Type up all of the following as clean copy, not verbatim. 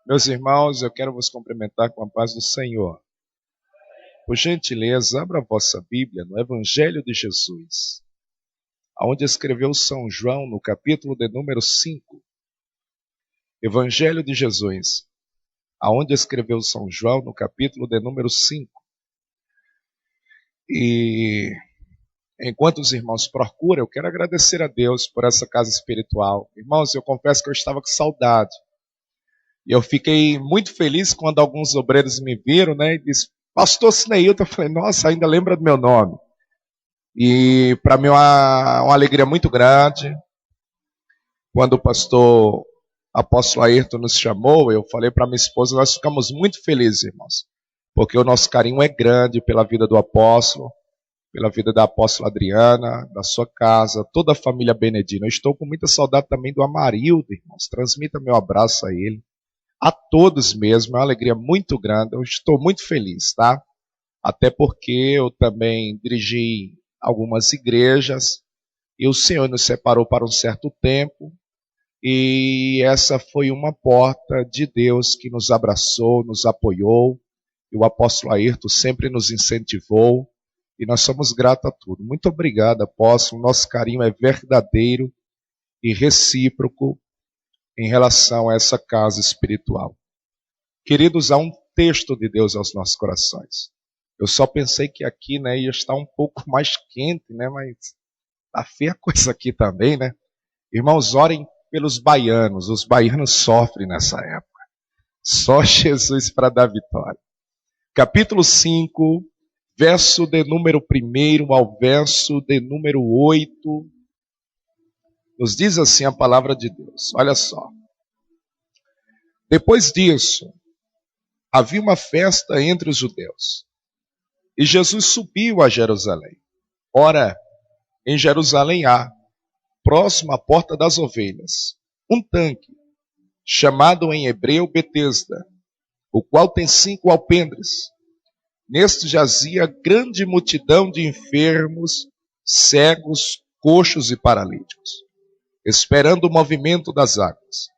Meus irmãos, eu quero vos cumprimentar com a paz do Senhor. Por gentileza, abra a vossa Bíblia no Evangelho de Jesus, aonde escreveu São João no capítulo de número 5. Evangelho de Jesus, aonde escreveu São João no capítulo de número 5. E enquanto os irmãos procuram, eu quero agradecer a Deus por essa casa espiritual. Irmãos, eu confesso que eu estava com saudade. E eu fiquei muito feliz quando alguns obreiros me viram, né, e disse: Pastor Cineilton. Eu falei: nossa, ainda lembra do meu nome. E para mim é uma alegria muito grande. Quando o pastor apóstolo Ayrton nos chamou, eu falei para minha esposa: nós ficamos muito felizes, irmãos, porque o nosso carinho é grande pela vida do apóstolo, pela vida da apóstola Adriana, da sua casa, toda a família Benedina. Eu estou com muita saudade também do Amarildo, irmãos. Transmita meu abraço a ele. A todos mesmo, é uma alegria muito grande. Eu estou muito feliz, tá? Até porque eu também dirigi algumas igrejas e o Senhor nos separou para um certo tempo, e essa foi uma porta de Deus que nos abraçou, nos apoiou, e o apóstolo Ayrton sempre nos incentivou, e nós somos gratos a tudo. Muito obrigado, apóstolo. Nosso carinho é verdadeiro e recíproco em relação a essa casa espiritual. Queridos, há um texto de Deus aos nossos corações. Eu só pensei que aqui, né, ia estar um pouco mais quente, né, mas tá feia a coisa aqui também, né? Irmãos, orem pelos baianos. Os baianos sofrem nessa época. Só Jesus para dar vitória. Capítulo 5, verso de número 1 ao verso de número 8. Nos diz assim a palavra de Deus. Olha só. Depois disso, havia uma festa entre os judeus, e Jesus subiu a Jerusalém. Ora, em Jerusalém há, próximo à porta das ovelhas, um tanque, chamado em hebreu Betesda, o qual tem 5 alpendres. Neste jazia grande multidão de enfermos, cegos, coxos e paralíticos, esperando o movimento das águas.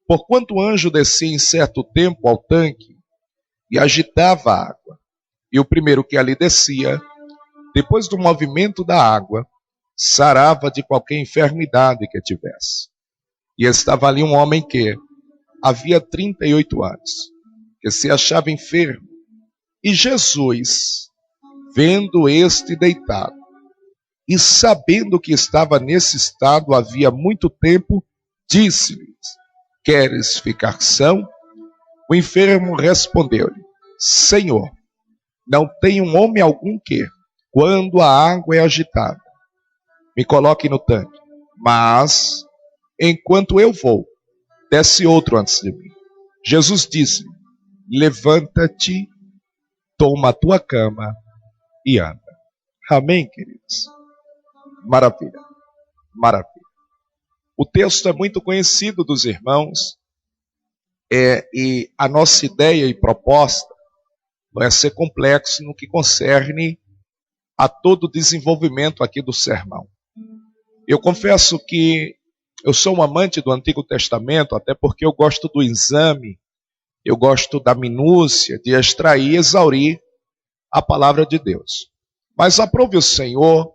Porquanto o anjo descia em certo tempo ao tanque e agitava a água, e o primeiro que ali descia, depois do movimento da água, sarava de qualquer enfermidade que tivesse. E estava ali um homem que havia 38 anos, que se achava enfermo. E Jesus, vendo este deitado, e sabendo que estava nesse estado havia muito tempo, disse-lhes: queres ficar são? O enfermo respondeu-lhe: Senhor, não tenho homem algum que, quando a água é agitada, me coloque no tanque, mas, enquanto eu vou, desce outro antes de mim. Jesus disse: levanta-te, toma a tua cama e anda. Amém, queridos? Maravilha, maravilha. O texto é muito conhecido dos irmãos, e a nossa ideia e proposta vai ser complexo no que concerne a todo o desenvolvimento aqui do sermão. Eu confesso que eu sou um amante do Antigo Testamento, até porque eu gosto do exame, eu gosto da minúcia, de extrair e exaurir a palavra de Deus. Mas aprove o Senhor,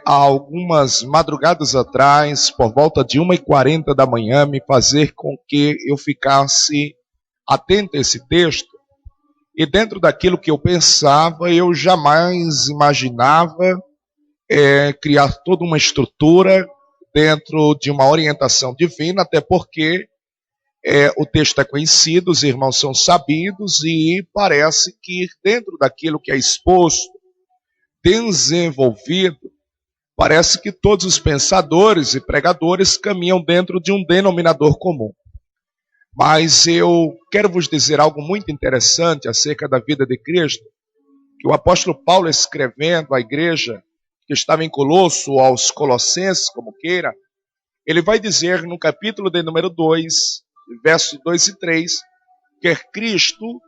há algumas madrugadas atrás, por volta de 1h40 da manhã, me fazer com que eu ficasse atento a esse texto. E dentro daquilo que eu pensava, eu jamais imaginava criar toda uma estrutura dentro de uma orientação divina, até porque o texto é conhecido, os irmãos são sabidos, e parece que dentro daquilo que é exposto, desenvolvido, parece que todos os pensadores e pregadores caminham dentro de um denominador comum. Mas eu quero vos dizer algo muito interessante acerca da vida de Cristo, que o apóstolo Paulo, escrevendo à igreja que estava em Colosso, aos Colossenses, como queira, ele vai dizer no capítulo de número 2, versos 2 e 3, que Cristo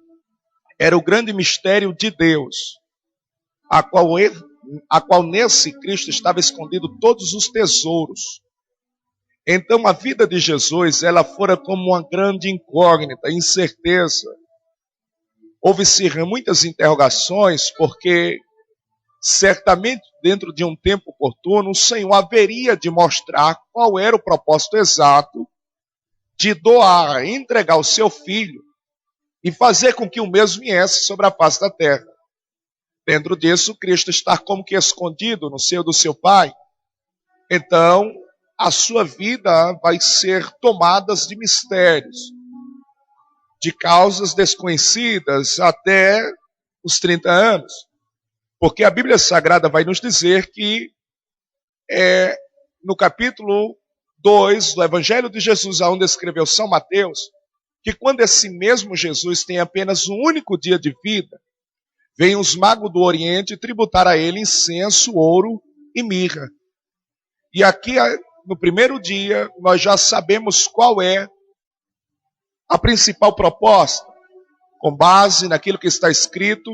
era o grande mistério de Deus, a qual nesse Cristo estava escondido todos os tesouros. Então a vida de Jesus, ela fora como uma grande incógnita, incerteza. Houve-se muitas interrogações, porque certamente dentro de um tempo oportuno, o Senhor haveria de mostrar qual era o propósito exato de doar, entregar o seu filho e fazer com que o mesmo viesse sobre a face da terra. Dentro disso, Cristo está como que escondido no seio do seu Pai. Então, a sua vida vai ser tomada de mistérios, de causas desconhecidas até os 30 anos. Porque a Bíblia Sagrada vai nos dizer que no capítulo 2 do Evangelho de Jesus, onde escreveu São Mateus, que quando esse mesmo Jesus tem apenas um único dia de vida, vêm os magos do Oriente tributar a ele incenso, ouro e mirra. E aqui, no primeiro dia, nós já sabemos qual é a principal proposta, com base naquilo que está escrito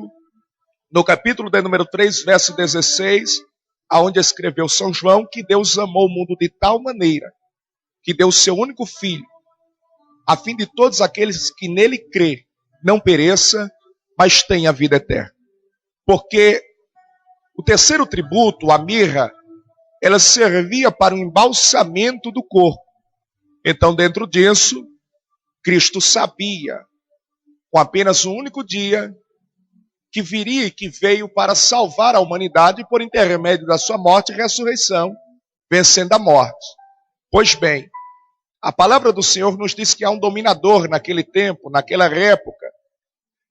no capítulo de número 3, verso 16, aonde escreveu São João que Deus amou o mundo de tal maneira que deu o seu único filho, a fim de todos aqueles que nele crê não pereça, mas tenha vida eterna. Porque o terceiro tributo, a mirra, ela servia para o embalsamento do corpo. Então, dentro disso, Cristo sabia, com apenas um único dia, que viria e que veio para salvar a humanidade por intermédio da sua morte e ressurreição, vencendo a morte. Pois bem, a palavra do Senhor nos diz que há um dominador naquele tempo, naquela época.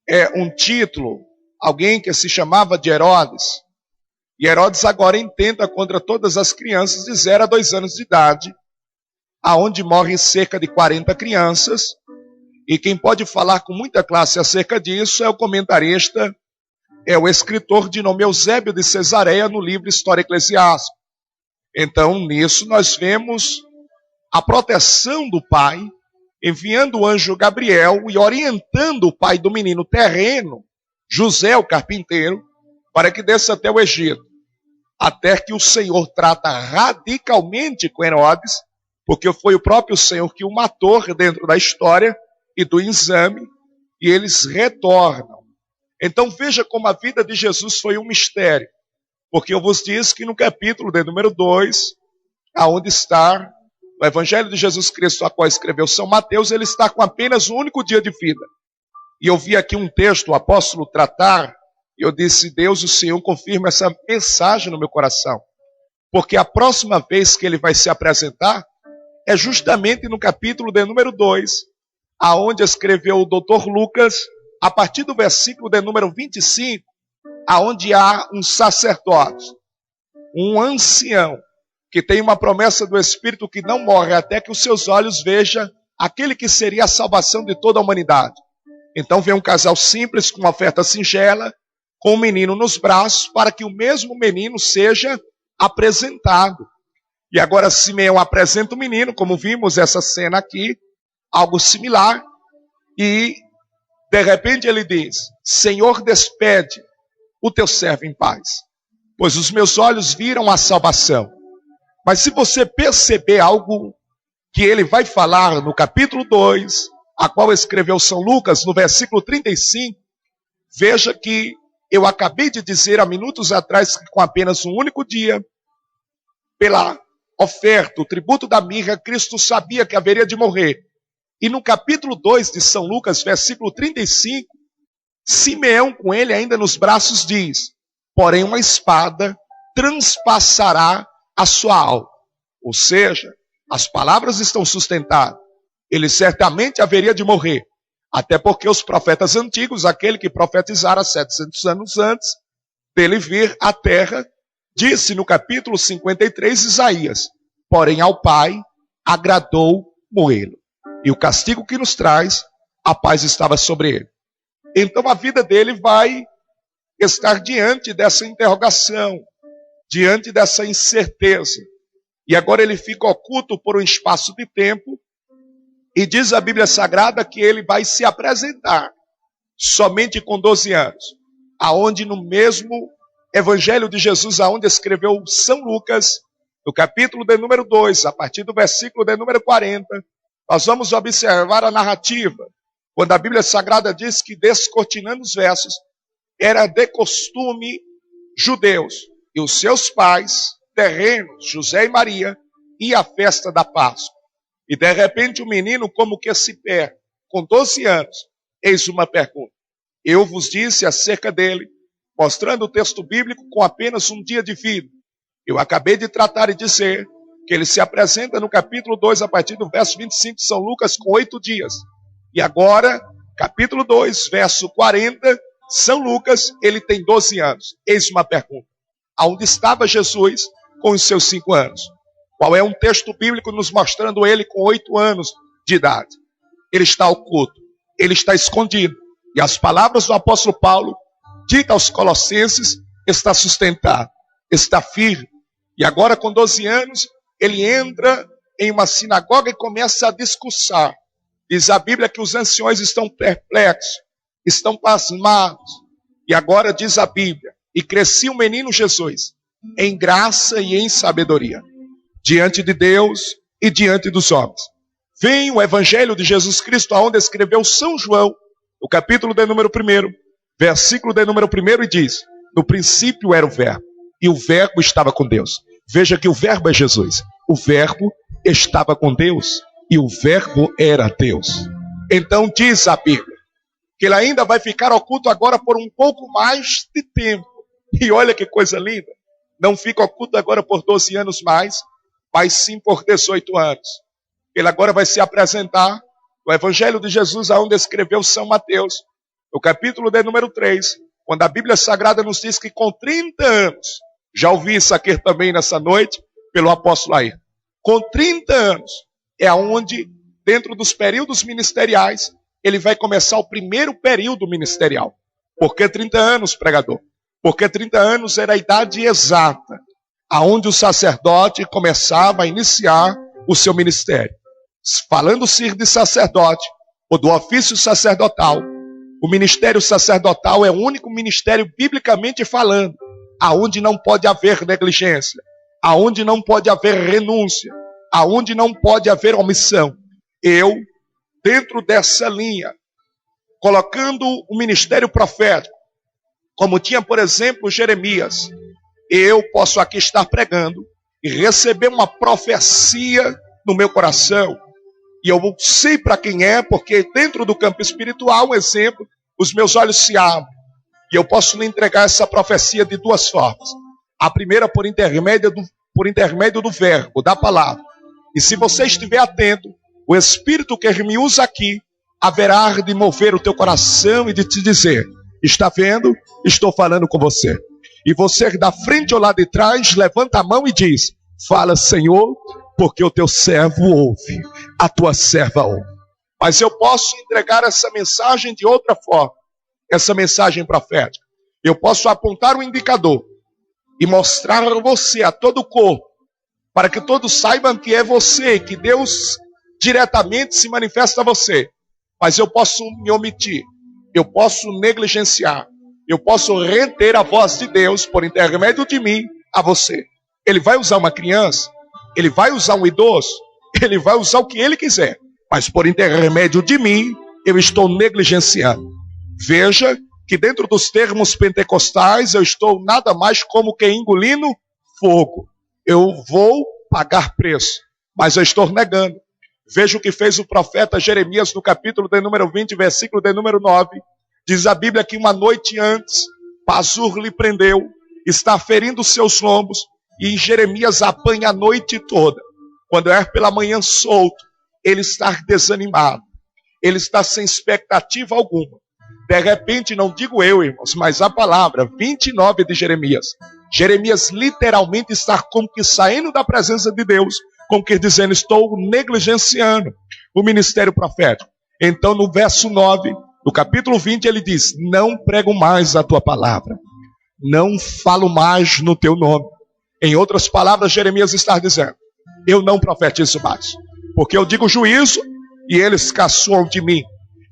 É um título, alguém que se chamava de Herodes. E Herodes agora intenta contra todas as crianças de 0 a 2 anos de idade, aonde morrem cerca de 40 crianças. E quem pode falar com muita classe acerca disso é o comentarista, é o escritor de nome Eusébio de Cesareia, no livro História Eclesiástica. Então, nisso nós vemos a proteção do pai, enviando o anjo Gabriel e orientando o pai do menino terreno, José, o carpinteiro, para que desça até o Egito. Até que o Senhor trata radicalmente com Herodes, porque foi o próprio Senhor que o matou dentro da história e do exame, e eles retornam. Então veja como a vida de Jesus foi um mistério, porque eu vos disse que no capítulo de número 2, aonde está o Evangelho de Jesus Cristo, a qual escreveu São Mateus, ele está com apenas um único dia de vida. E eu vi aqui um texto, o apóstolo tratar, e eu disse, Deus, o Senhor confirma essa mensagem no meu coração. Porque a próxima vez que ele vai se apresentar, é justamente no capítulo de número 2, aonde escreveu o doutor Lucas, a partir do versículo de número 25, aonde há um sacerdote, um ancião, que tem uma promessa do Espírito que não morre até que os seus olhos vejam aquele que seria a salvação de toda a humanidade. Então vem um casal simples, com uma oferta singela, com um menino nos braços, para que o mesmo menino seja apresentado. E agora Simeão apresenta o menino, como vimos essa cena aqui, algo similar, e de repente ele diz, Senhor, despede o teu servo em paz, pois os meus olhos viram a salvação. Mas se você perceber algo que ele vai falar no capítulo 2, a qual escreveu São Lucas, no versículo 35, veja que eu acabei de dizer há minutos atrás que com apenas um único dia, pela oferta, o tributo da mirra, Cristo sabia que haveria de morrer. E no capítulo 2 de São Lucas, versículo 35, Simeão com ele ainda nos braços diz, porém uma espada transpassará a sua alma. Ou seja, as palavras estão sustentadas. Ele certamente haveria de morrer. Até porque os profetas antigos, aquele que profetizara 700 anos antes dele vir à terra, disse no capítulo 53, Isaías, porém ao Pai agradou moê-lo. E o castigo que nos traz, a paz estava sobre ele. Então a vida dele vai estar diante dessa interrogação, diante dessa incerteza. E agora ele fica oculto por um espaço de tempo, e diz a Bíblia Sagrada que ele vai se apresentar somente com 12 anos, aonde no mesmo Evangelho de Jesus, aonde escreveu São Lucas, no capítulo de número 2, a partir do versículo de número 40, nós vamos observar a narrativa, quando a Bíblia Sagrada diz que, descortinando os versos, era de costume judeus e os seus pais, terrenos, José e Maria, e a festa da Páscoa. E de repente o menino como que se perde, com 12 anos, eis uma pergunta. Eu vos disse acerca dele, mostrando o texto bíblico com apenas um dia de vida. Eu acabei de tratar e dizer que ele se apresenta no capítulo 2, a partir do verso 25 de São Lucas, com 8 dias. E agora, capítulo 2, verso 40, São Lucas, ele tem 12 anos. Eis uma pergunta. Aonde estava Jesus com os seus 5 anos? Qual é um texto bíblico nos mostrando ele com 8 anos de idade? Ele está oculto, ele está escondido. E as palavras do apóstolo Paulo, dita aos Colossenses, está sustentado, está firme. E agora com 12 anos, ele entra em uma sinagoga e começa a discursar. Diz a Bíblia que os anciões estão perplexos, estão pasmados. E agora diz a Bíblia, e crescia o menino Jesus, em graça e em sabedoria, diante de Deus e diante dos homens. Vem o Evangelho de Jesus Cristo, aonde escreveu São João, no capítulo de número 1, versículo de número 1, e diz: no princípio era o Verbo, e o Verbo estava com Deus. Veja que o Verbo é Jesus. O Verbo estava com Deus, e o Verbo era Deus. Então diz a Bíblia, que ele ainda vai ficar oculto agora por um pouco mais de tempo. E olha que coisa linda. Não fica oculto agora por 12 anos mais, mas sim por 18 anos. Ele agora vai se apresentar no Evangelho de Jesus, aonde escreveu São Mateus, no capítulo de número 3, quando a Bíblia Sagrada nos diz que com 30 anos, já ouvi isso aqui também nessa noite, pelo apóstolo Ayrton, com 30 anos, é onde, dentro dos períodos ministeriais, ele vai começar o primeiro período ministerial. Por que 30 anos, pregador? Porque 30 anos era a idade exata, aonde o sacerdote começava a iniciar o seu ministério. Falando-se de sacerdote, ou do ofício sacerdotal, o ministério sacerdotal é o único ministério, biblicamente falando, aonde não pode haver negligência, aonde não pode haver renúncia, aonde não pode haver omissão. Eu, dentro dessa linha, colocando o ministério profético, como tinha, por exemplo, Jeremias, eu posso aqui estar pregando e receber uma profecia no meu coração, e eu sei para quem é, porque dentro do campo espiritual, um exemplo, os meus olhos se abrem, e eu posso lhe entregar essa profecia de duas formas. A primeira por intermédio do verbo, da palavra. E se você estiver atento, o Espírito que me usa aqui, haverá de mover o teu coração e de te dizer: está vendo? Estou falando com você. E você da frente ou lá de trás, levanta a mão e diz: fala, Senhor, porque o teu servo ouve, a tua serva ouve. Mas eu posso entregar essa mensagem de outra forma, essa mensagem profética. Eu posso apontar um indicador e mostrar a você, a todo o corpo, para que todos saibam que é você, que Deus diretamente se manifesta a você. Mas eu posso me omitir, eu posso negligenciar, eu posso reter a voz de Deus por intermédio de mim a você. Ele vai usar uma criança, ele vai usar um idoso, ele vai usar o que ele quiser, mas por intermédio de mim eu estou negligenciando. Veja que dentro dos termos pentecostais eu estou nada mais como que engolindo fogo. Eu vou pagar preço, mas eu estou negando. Veja o que fez o profeta Jeremias no capítulo de número 20, versículo de número 9. Diz a Bíblia que uma noite antes, Pazur lhe prendeu, está ferindo seus lombos, e Jeremias apanha a noite toda. Quando é pela manhã solto, ele está desanimado, ele está sem expectativa alguma. De repente, não digo eu, irmãos, mas a palavra 29 de Jeremias. Jeremias literalmente está como que saindo da presença de Deus, como que dizendo: estou negligenciando o ministério profético. Então no verso 9, do capítulo 20, ele diz: não prego mais a tua palavra, não falo mais no teu nome. Em outras palavras, Jeremias está dizendo: eu não profetizo mais, porque eu digo juízo e eles caçoam de mim.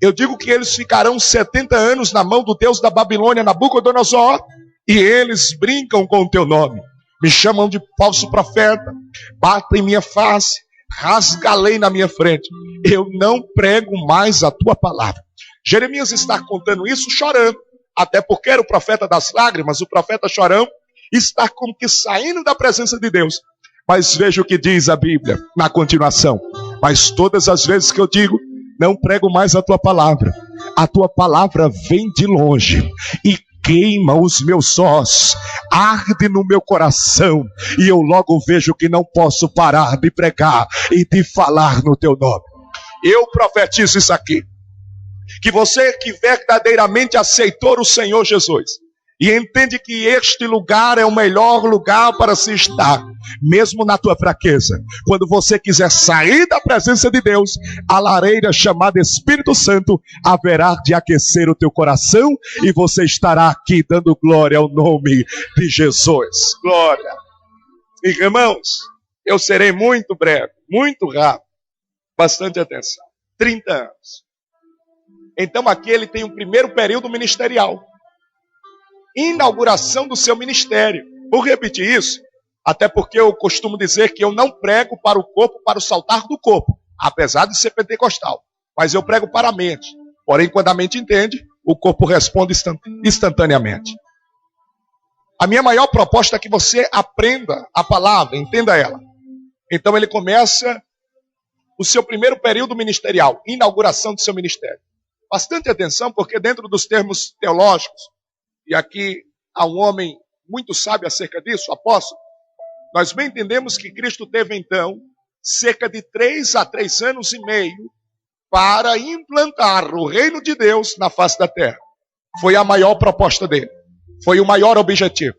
Eu digo que eles ficarão 70 anos na mão do Deus da Babilônia, Nabucodonosor, e eles brincam com o teu nome. me chamam de falso profeta, batem em minha face, rasga a lei na minha frente. Eu não prego mais a tua palavra. Jeremias está contando isso chorando, até porque era o profeta das lágrimas, o profeta chorão, está como que saindo da presença de Deus. Mas veja o que diz a Bíblia na continuação. Mas todas as vezes que eu digo, não prego mais a tua palavra vem de longe e queima os meus ossos, arde no meu coração, e eu logo vejo que não posso parar de pregar e de falar no teu nome. Eu profetizo isso aqui, que você que verdadeiramente aceitou o Senhor Jesus e entende que este lugar é o melhor lugar para se estar, mesmo na tua fraqueza, quando você quiser sair da presença de Deus, a lareira chamada Espírito Santo haverá de aquecer o teu coração e você estará aqui dando glória ao nome de Jesus. Glória. Irmãos, eu serei muito breve, muito rápido, bastante atenção. 30 anos. Então aqui ele tem o primeiro período ministerial. Inauguração do seu ministério. Vou repetir isso, até porque eu costumo dizer que eu não prego para o corpo, para o saltar do corpo, apesar de ser pentecostal, mas eu prego para a mente. Porém, quando a mente entende, o corpo responde instantaneamente. A minha maior proposta é que você aprenda a palavra, entenda ela. Então ele começa o seu primeiro período ministerial, inauguração do seu ministério. Bastante atenção, porque dentro dos termos teológicos, e aqui há um homem muito sábio acerca disso, o apóstolo, nós bem entendemos que Cristo teve então cerca de 3 a 3 anos e meio para implantar o reino de Deus na face da terra. Foi a maior proposta dele, foi o maior objetivo.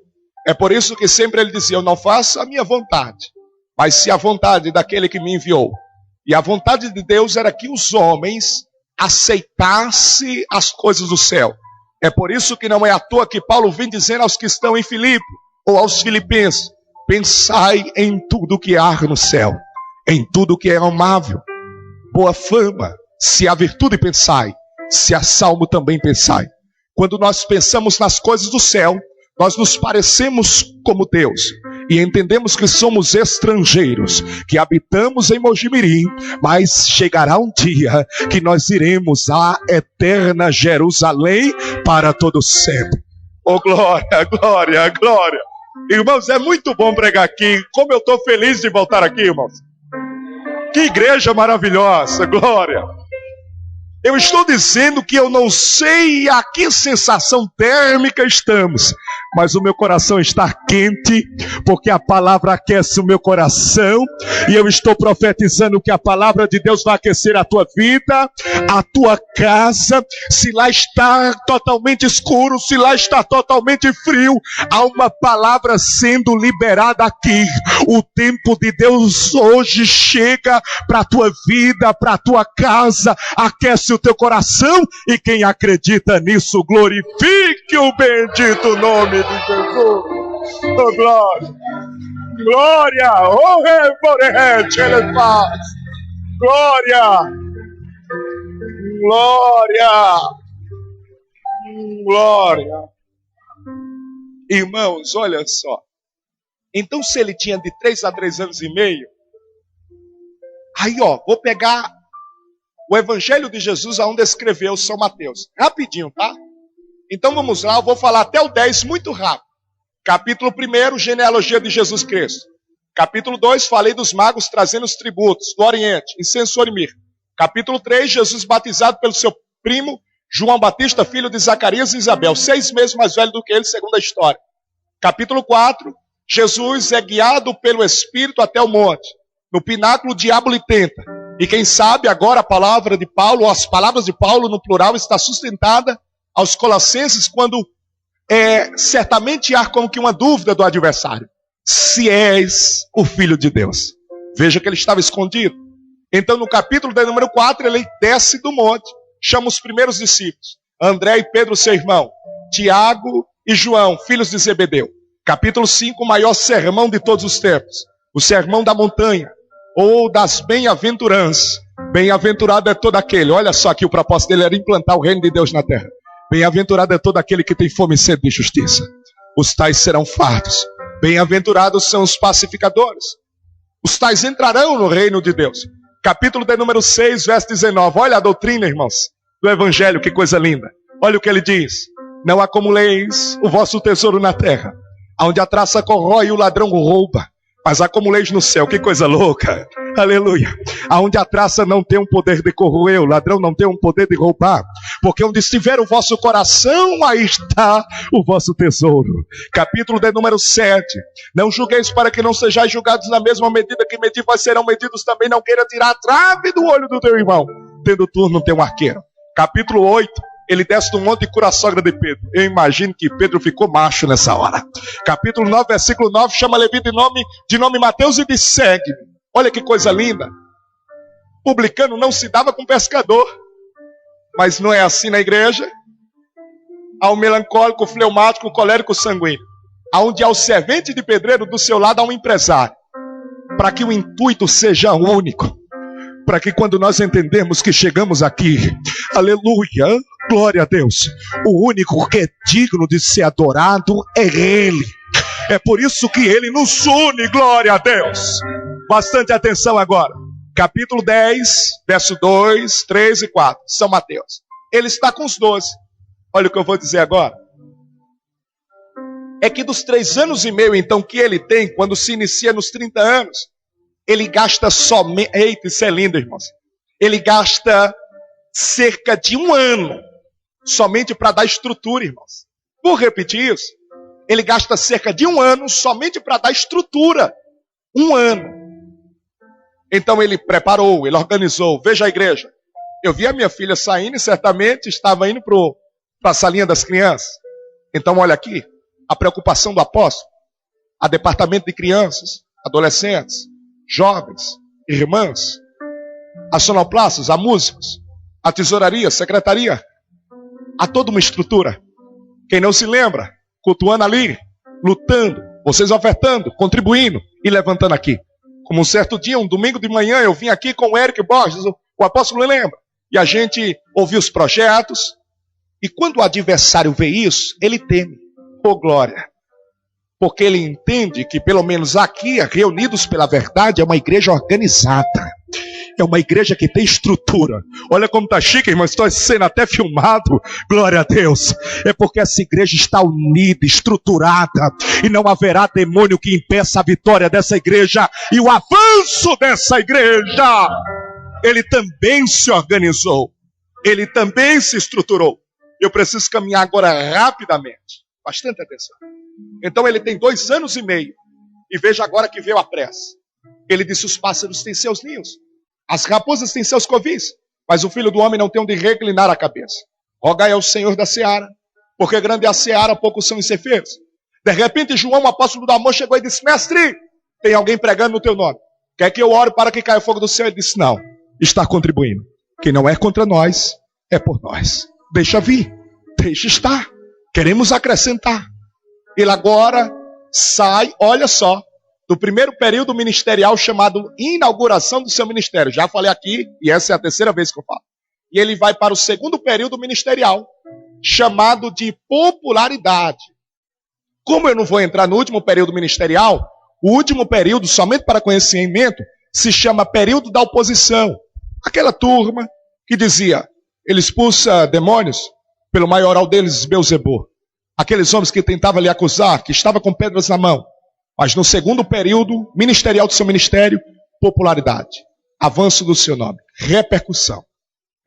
É por isso que sempre ele dizia, eu não faço a minha vontade, mas se a vontade daquele que me enviou. E a vontade de Deus era que os homens aceitassem as coisas do céu. É por isso que não é à toa que Paulo vem dizendo aos que estão em Filipe, ou aos filipenses, pensai em tudo que há no céu, em tudo que é amável, boa fama, se há virtude pensai, se há salmo também pensai. Quando nós pensamos nas coisas do céu, nós nos parecemos como Deus e entendemos que somos estrangeiros, que habitamos em Mojimirim, mas chegará um dia que nós iremos à eterna Jerusalém para todo sempre. Oh, glória, glória, glória. Irmãos, é muito bom pregar aqui. Como eu estou feliz de voltar aqui, irmãos. Que igreja maravilhosa, glória. Eu estou dizendo que eu não sei a que sensação térmica estamos, mas o meu coração está quente, porque a palavra aquece o meu coração, e eu estou profetizando que a palavra de Deus vai aquecer a tua vida, a tua casa. Se lá está totalmente escuro, se lá está totalmente frio, há uma palavra sendo liberada aqui. O tempo de Deus hoje chega para a tua vida, para a tua casa, aquece o teu coração, e quem acredita nisso, glorifique o bendito nome de Jesus. Oh, glória, glória, oh, reverente, ele faz, glória, glória, glória. Irmãos, olha só, então se ele tinha de 3 a 3 anos e meio, aí vou pegar o Evangelho de Jesus, aonde escreveu São Mateus. Rapidinho, tá? Então vamos lá, eu vou falar até o 10 muito rápido. Capítulo 1, genealogia de Jesus Cristo. Capítulo 2, falei dos magos trazendo os tributos do Oriente, incenso, ouro e mirra. Capítulo 3, Jesus batizado pelo seu primo, João Batista, filho de Zacarias e Isabel, 6 meses mais velho do que ele, segundo a história. Capítulo 4, Jesus é guiado pelo Espírito até o monte. No pináculo o diabo lhe tenta. E quem sabe agora a palavra de Paulo, ou as palavras de Paulo no plural, está sustentada aos Colossenses, quando certamente há como que uma dúvida do adversário. Se és o Filho de Deus. Veja que ele estava escondido. Então no capítulo de número 4, ele desce do monte, chama os primeiros discípulos, André e Pedro, seu irmão, Tiago e João, filhos de Zebedeu. Capítulo 5, o maior sermão de todos os tempos, o sermão da montanha, ou das bem-aventuranças. Bem-aventurado é todo aquele, olha só que o propósito dele era implantar o reino de Deus na terra. Bem-aventurado é todo aquele que tem fome e sede de justiça. Os tais serão fartos. Bem-aventurados são os pacificadores. Os tais entrarão no reino de Deus. Capítulo de número 6, verso 19. Olha a doutrina, irmãos, do Evangelho, que coisa linda. Olha o que ele diz. Não acumuleis o vosso tesouro na terra, onde a traça corrói e o ladrão rouba, mas acumuleis no céu. Que coisa louca. Aleluia. Aonde a traça não tem um poder de corroer, o ladrão não tem um poder de roubar, porque onde estiver o vosso coração, aí está o vosso tesouro. Capítulo de número 7. Não julgueis para que não sejais julgados na mesma medida que medivais serão medidos também. Não queira tirar a trave do olho do teu irmão, tendo tu não ter um arqueiro. Capítulo 8. Ele desce do monte e cura a sogra de Pedro. Eu imagino que Pedro ficou macho nessa hora. Capítulo 9, versículo 9. Chama Levi de nome Mateus e diz: segue-me. Olha que coisa linda. Publicano não se dava com pescador. Mas não é assim na igreja. Há um melancólico, fleumático, colérico, sanguíneo. Aonde há o servente de pedreiro, do seu lado há um empresário. Para que o intuito seja único. Para que quando nós entendemos que chegamos aqui, aleluia, glória a Deus, o único que é digno de ser adorado é Ele. É por isso que Ele nos une, glória a Deus. Bastante atenção agora. Capítulo 10, verso 2, 3 e 4. São Mateus. Ele está com os 12. Olha o que eu vou dizer agora. É que dos 3 anos e meio, então, que ele tem, quando se inicia nos 30 anos, ele gasta somente... Eita, isso é lindo, irmãos. Ele gasta cerca de 1 ano somente para dar estrutura, irmãos. Vou repetir isso. Ele gasta cerca de 1 ano somente para dar estrutura. 1 ano. Então ele preparou, ele organizou. Veja a igreja. Eu vi a minha filha saindo e certamente estava indo para a salinha das crianças. Então olha aqui, a preocupação do apóstolo. A departamento de crianças, adolescentes, jovens, irmãs, a sonoplastas, a músicos, a tesouraria, a secretaria. Há toda uma estrutura. Quem não se lembra, cultuando ali, lutando, vocês ofertando, contribuindo e levantando aqui. Como um certo dia, um domingo de manhã, eu vim aqui com o Eric Borges, o apóstolo lembra, e a gente ouviu os projetos, e quando o adversário vê isso, ele teme. Oh glória! Porque ele entende que pelo menos aqui, reunidos pela verdade, é uma igreja organizada. É uma igreja que tem estrutura. Olha como está chique, irmão. Estou sendo até filmado. Glória a Deus. É porque essa igreja está unida, estruturada. E não haverá demônio que impeça a vitória dessa igreja e o avanço dessa igreja. Ele também se organizou. Ele também se estruturou. Eu preciso caminhar agora rapidamente. Bastante atenção. Então ele tem 2 anos e meio. E veja agora que veio a pressa. Ele disse: os pássaros têm seus ninhos, as raposas têm seus covis, mas o filho do homem não tem onde reclinar a cabeça. Rogai ao Senhor da seara, porque grande é a seara, poucos são os ceifeiros. De repente João, o apóstolo do amor, chegou e disse: mestre, tem alguém pregando no teu nome. Quer que eu ore para que caia fogo do céu? Ele disse: não, está contribuindo. Quem não é contra nós, é por nós. Deixa vir, deixa estar. Queremos acrescentar. Ele agora sai, olha só, do primeiro período ministerial chamado inauguração do seu ministério. Já falei aqui, e essa é a 3ª vez que eu falo. E ele vai para o segundo período ministerial, chamado de popularidade. Como eu não vou entrar no último período ministerial, o último período, somente para conhecimento, se chama período da oposição. Aquela turma que dizia, ele expulsa demônios pelo maioral deles, Beelzebul. Aqueles homens que tentavam lhe acusar, que estavam com pedras na mão. Mas no segundo período ministerial do seu ministério, popularidade, avanço do seu nome, repercussão.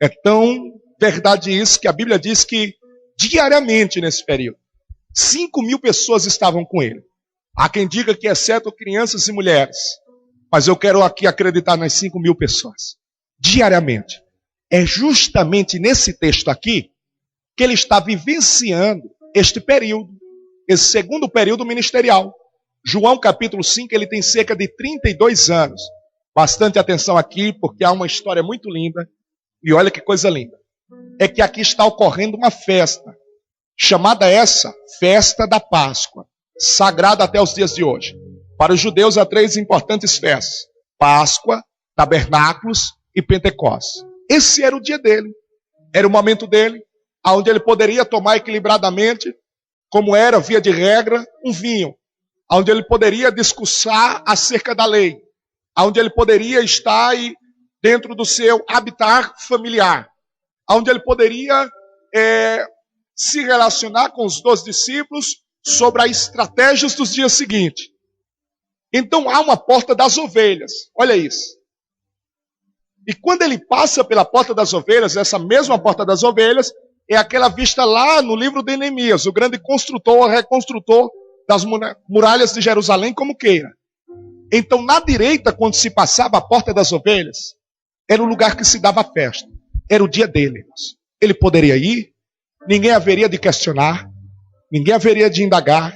É tão verdade isso que a Bíblia diz que diariamente nesse período, 5.000 pessoas estavam com ele. Há quem diga que exceto crianças e mulheres. Mas eu quero aqui acreditar nas 5.000 pessoas. Diariamente. É justamente nesse texto aqui que ele está vivenciando este período, esse segundo período ministerial. João capítulo 5, ele tem cerca de 32 anos. Bastante atenção aqui, porque há uma história muito linda. E olha que coisa linda. É que aqui está ocorrendo uma festa, chamada essa, Festa da Páscoa, sagrada até os dias de hoje. Para os judeus há 3 importantes festas: Páscoa, Tabernáculos e Pentecostes. Esse era o dia dele. Era o momento dele, onde ele poderia tomar equilibradamente, como era, via de regra, um vinho. onde ele poderia discursar acerca da lei, onde ele poderia estar dentro do seu habitat familiar, onde ele poderia se relacionar com os 12 discípulos sobre as estratégias dos dias seguintes. Então há uma porta das ovelhas, olha isso. E quando ele passa pela porta das ovelhas, essa mesma porta das ovelhas, é aquela vista lá no livro de Neemias, o grande construtor, reconstrutor das muralhas de Jerusalém, como queira. Então, na direita, quando se passava a porta das ovelhas, era o lugar que se dava a festa. Era o dia dele, irmãos. Ele poderia ir, ninguém haveria de questionar, ninguém haveria de indagar,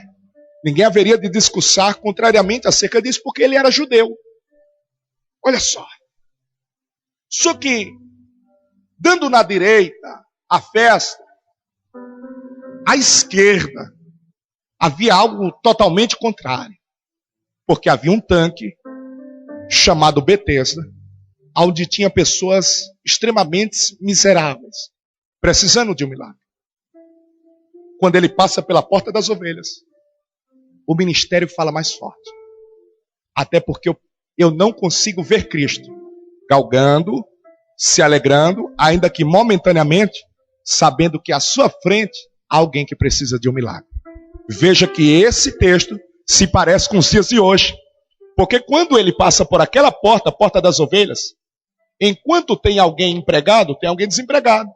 ninguém haveria de discursar contrariamente acerca disso, porque ele era judeu. Olha só. Só que, dando na direita a festa, à esquerda havia algo totalmente contrário. Porque havia um tanque chamado Betesda, onde tinha pessoas extremamente miseráveis, precisando de um milagre. Quando ele passa pela porta das ovelhas, o ministério fala mais forte. Até porque eu não consigo ver Cristo galgando, se alegrando, ainda que momentaneamente, sabendo que à sua frente há alguém que precisa de um milagre. Veja que esse texto se parece com os dias de hoje. Porque quando ele passa por aquela porta, a porta das ovelhas, enquanto tem alguém empregado, tem alguém desempregado.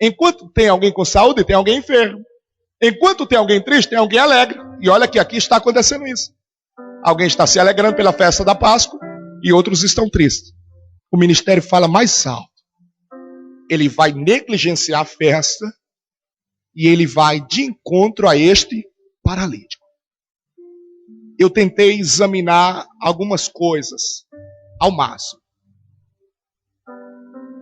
Enquanto tem alguém com saúde, tem alguém enfermo. Enquanto tem alguém triste, tem alguém alegre. E olha que aqui está acontecendo isso. Alguém está se alegrando pela festa da Páscoa e outros estão tristes. O ministério fala mais alto. Ele vai negligenciar a festa e ele vai de encontro a este paralítico. Eu tentei examinar algumas coisas ao máximo.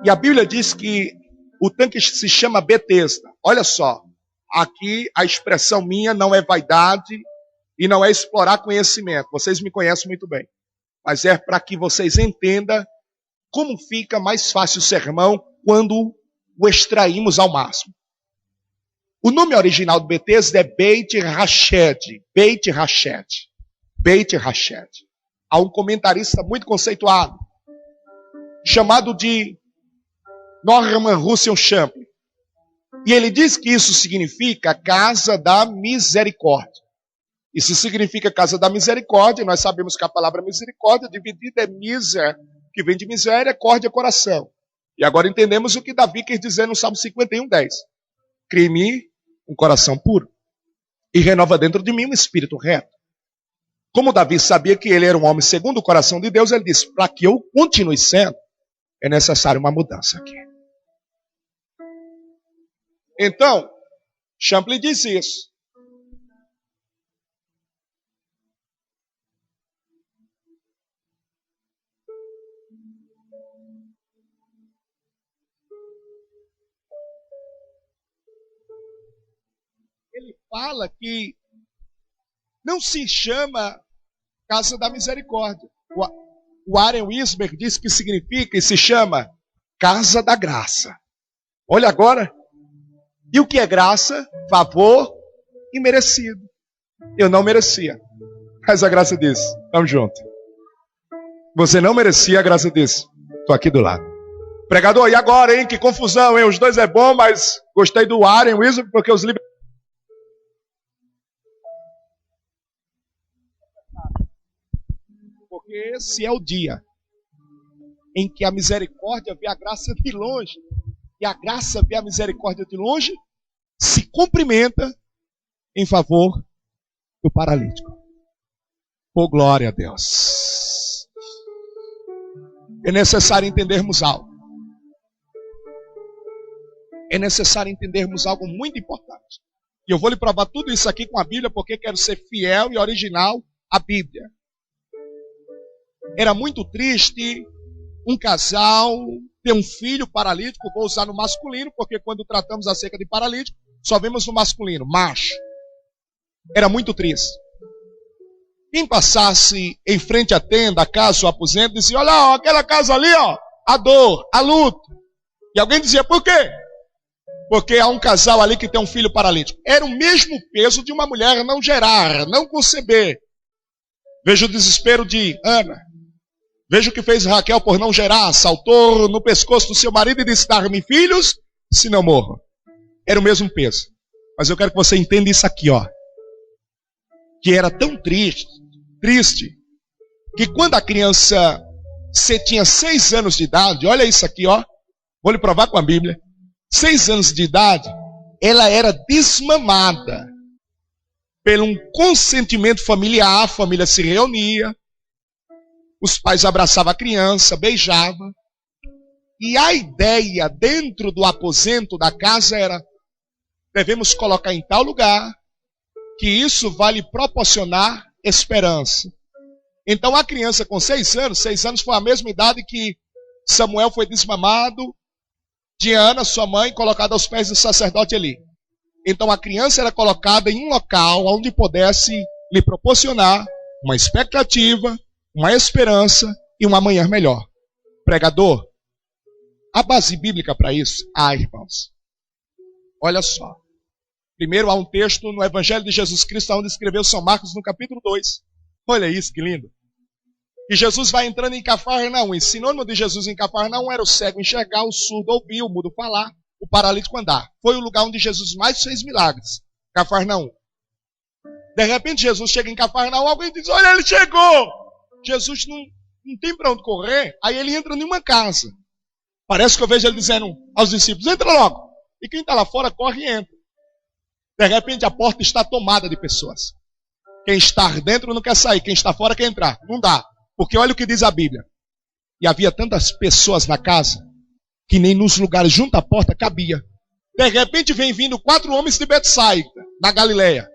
E a Bíblia diz que o tanque se chama Betesda. Olha só, aqui a expressão minha não é vaidade e não é explorar conhecimento. Vocês me conhecem muito bem. Mas é para que vocês entendam como fica mais fácil o sermão quando o extraímos ao máximo. O nome original do Betesda é Beit Hashed. Beit Hashed. Beit Hashed. Há um comentarista muito conceituado, chamado de Norman Russell Champlin. E ele diz que isso significa casa da misericórdia. E se significa casa da misericórdia, nós sabemos que a palavra misericórdia dividida é miser, que vem de miséria, córdia, coração. E agora entendemos o que Davi quer dizer no Salmo 51:10. Cria em mim um coração puro e renova dentro de mim um espírito reto. Como Davi sabia que ele era um homem segundo o coração de Deus, ele disse, para que eu continue sendo, é necessário uma mudança aqui. Então, Champlin diz isso. Ele fala que não se chama Casa da Misericórdia. O Warren Wiersbe diz que significa e se chama Casa da Graça. Olha agora. E o que é graça? Favor imerecido. Eu não merecia, mas a graça diz, vamos junto. Você não merecia, a graça diz, estou aqui do lado. Pregador, e agora, hein? Que confusão, hein? Os dois é bom, mas gostei do Warren Wiersbe porque os liberais. Porque esse é o dia em que a misericórdia vê a graça de longe. E a graça vê a misericórdia de longe, se cumprimenta em favor do paralítico. Oh, glória a Deus. É necessário entendermos algo. É necessário entendermos algo muito importante. E eu vou lhe provar tudo isso aqui com a Bíblia, porque quero ser fiel e original à Bíblia. Era muito triste um casal ter um filho paralítico, vou usar no masculino, porque quando tratamos acerca de paralítico, só vemos no masculino, macho. Era muito triste. Quem passasse em frente à tenda, a casa, o aposento, dizia, olha, ó, aquela casa ali, ó, a dor, a luta. E alguém dizia, por quê? Porque há um casal ali que tem um filho paralítico. Era o mesmo peso de uma mulher não gerar, não conceber. Veja o desespero de Ana. Veja o que fez Raquel por não gerar. Saltou no pescoço do seu marido e disse: dar-me filhos, se não morro. Era o mesmo peso. Mas eu quero que você entenda isso aqui, ó. Que era tão triste, que quando a criança tinha 6 anos de idade, olha isso aqui, ó. Vou lhe provar com a Bíblia. 6 anos de idade, ela era desmamada. Pelo um consentimento familiar, a família se reunia. Os pais abraçavam a criança, beijavam. E a ideia dentro do aposento da casa era: devemos colocar em tal lugar, que isso vai lhe proporcionar esperança. Então a criança com 6 anos foi a mesma idade que Samuel foi desmamado, de Ana, sua mãe, colocada aos pés do sacerdote Eli. Então a criança era colocada em um local onde pudesse lhe proporcionar uma expectativa, uma esperança e um amanhã melhor. Pregador, a base bíblica para isso? Irmãos, olha só. Primeiro há um texto no Evangelho de Jesus Cristo, onde escreveu São Marcos no capítulo 2. Olha isso, que lindo. E Jesus vai entrando em Cafarnaum. E sinônimo de Jesus em Cafarnaum era o cego enxergar, o surdo ouvir, o mudo falar, o paralítico andar. Foi o lugar onde Jesus mais fez milagres. Cafarnaum. De repente Jesus chega em Cafarnaum, alguém diz: olha, ele chegou. Jesus não tem para onde correr. Aí ele entra em uma casa. Parece que eu vejo ele dizendo aos discípulos: entra logo. E quem está lá fora corre e entra. De repente a porta está tomada de pessoas. Quem está dentro não quer sair, quem está fora quer entrar. Não dá. Porque olha o que diz a Bíblia. E havia tantas pessoas na casa que nem nos lugares junto à porta cabia. De repente vem vindo 4 homens de Betsaida, na Galileia,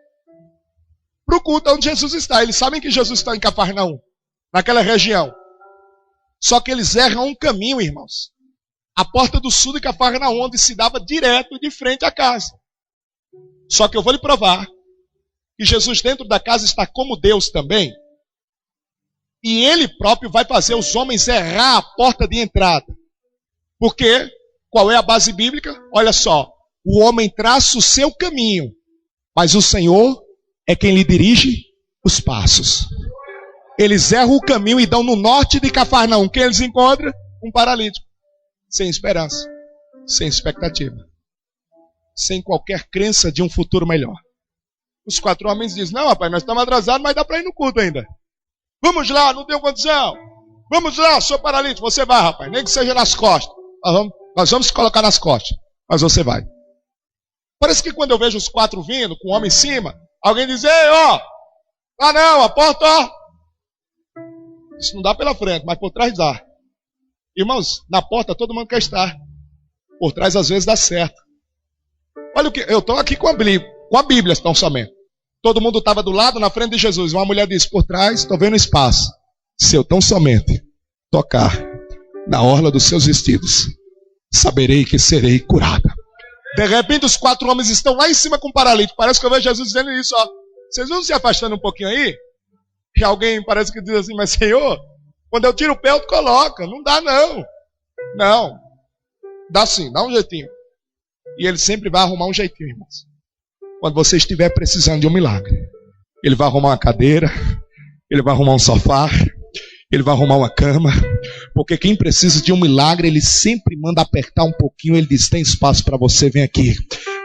para o culto onde Jesus está. Eles sabem que Jesus está em Cafarnaum, naquela região. Só que eles erram um caminho, irmãos. A porta do sul de Cafarnaum, onde se dava direto de frente à casa. Só que eu vou lhe provar que Jesus dentro da casa está como Deus também. E Ele próprio vai fazer os homens errar a porta de entrada. Porque, qual é a base bíblica? Olha só, o homem traça o seu caminho, mas o Senhor é quem lhe dirige os passos. Eles erram o caminho e dão no norte de Cafarnaum. Quem eles encontram? Um paralítico. Sem esperança, sem expectativa, sem qualquer crença de um futuro melhor. Os 4 homens dizem: não, rapaz, nós estamos atrasados, mas dá para ir no culto ainda. Vamos lá, não tenho condição. Vamos lá, sou paralítico. Você vai, rapaz, nem que seja nas costas. Nós vamos colocar nas costas, mas você vai. Parece que quando eu vejo os 4 vindo, com o homem em cima, alguém diz: ei, ó, lá não, a porta, ó. Isso não dá pela frente, mas por trás dá. Irmãos, na porta todo mundo quer estar. Por trás às vezes dá certo. Olha o que, eu estou aqui com a Bíblia tão somente. Todo mundo estava do lado, na frente de Jesus. Uma mulher disse: por trás, estou vendo espaço. Se eu tão somente tocar na orla dos seus vestidos, saberei que serei curada. De repente os 4 homens estão lá em cima com o paralítico. Parece que eu vejo Jesus dizendo isso, ó. Vocês vão se afastando um pouquinho aí? E alguém parece que diz assim: mas Senhor, quando eu tiro o pé, eu te coloco. Não dá não. Não. Dá sim, dá um jeitinho. E Ele sempre vai arrumar um jeitinho, irmãos. Quando você estiver precisando de um milagre, Ele vai arrumar uma cadeira, Ele vai arrumar um sofá, Ele vai arrumar uma cama. Porque quem precisa de um milagre, Ele sempre manda apertar um pouquinho. Ele diz: tem espaço para você, vem aqui.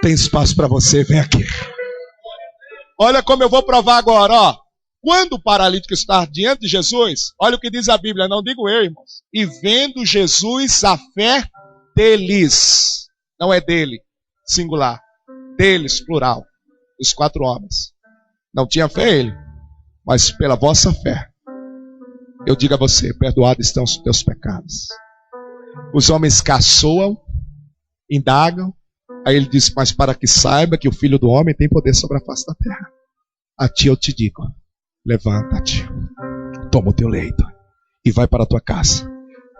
Tem espaço para você, vem aqui. Olha como eu vou provar agora, ó. Quando o paralítico está diante de Jesus, olha o que diz a Bíblia, não digo eu, irmãos. E vendo Jesus a fé deles, não é dele, singular, deles, plural, os 4 homens. Não tinha fé ele, mas pela vossa fé, eu digo a você: perdoados estão os teus pecados. Os homens caçoam, indagam, aí ele diz: mas para que saiba que o Filho do Homem tem poder sobre a face da terra. A ti eu te digo: levanta-te, toma o teu leito e vai para a tua casa.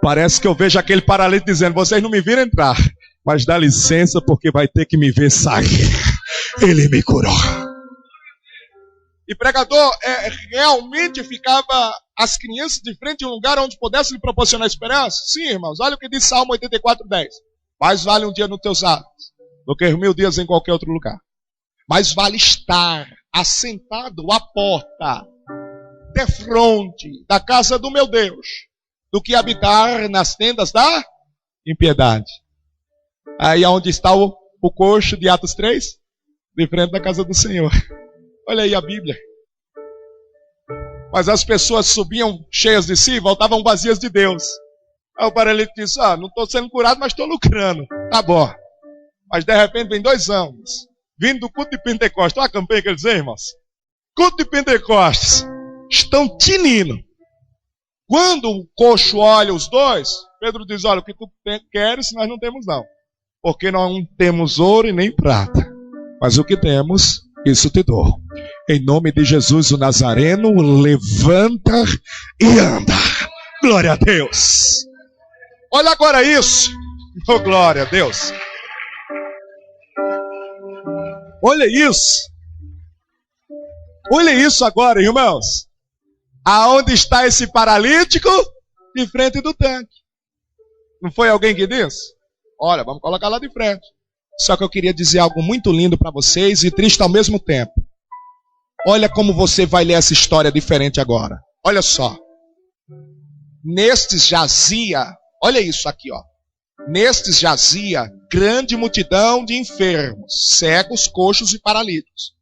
Parece que eu vejo aquele paralítico dizendo: vocês não me viram entrar, mas dá licença porque vai ter que me ver sair. Ele me curou. E pregador, realmente ficava as crianças de frente a um lugar onde pudesse lhe proporcionar esperança? Sim, irmãos, olha o que diz Salmo 84:10. Mais vale um dia nos teus atos do que 1000 dias em qualquer outro lugar. Mais vale estar assentado à porta defronte da casa do meu Deus do que habitar nas tendas da impiedade. Aí onde está o coxo de Atos 3? De frente da casa do Senhor. Olha aí a Bíblia. Mas as pessoas subiam cheias de si e voltavam vazias de Deus. Aí o paralítico disse, não estou sendo curado, mas estou lucrando. Tá bom. Mas de repente vem 2 anos, vindo do culto de Pentecostes. Olha a campanha que eles dizem, irmãos. Culto de Pentecostes. Estão tinindo. Quando o coxo olha os dois, Pedro diz, olha, o que tu queres, nós não temos não. Porque não temos ouro e nem prata. Mas o que temos, isso te dou. Em nome de Jesus o Nazareno, levanta e anda. Glória a Deus. Olha agora isso. Oh, glória a Deus. Olha isso. Olha isso agora, irmãos. Aonde está esse paralítico? De frente do tanque. Não foi alguém que disse? Olha, vamos colocar lá de frente. Só que eu queria dizer algo muito lindo para vocês e triste ao mesmo tempo. Olha como você vai ler essa história diferente agora. Olha só. Nestes jazia, olha isso aqui, ó. Nestes jazia grande multidão de enfermos, cegos, coxos e paralíticos.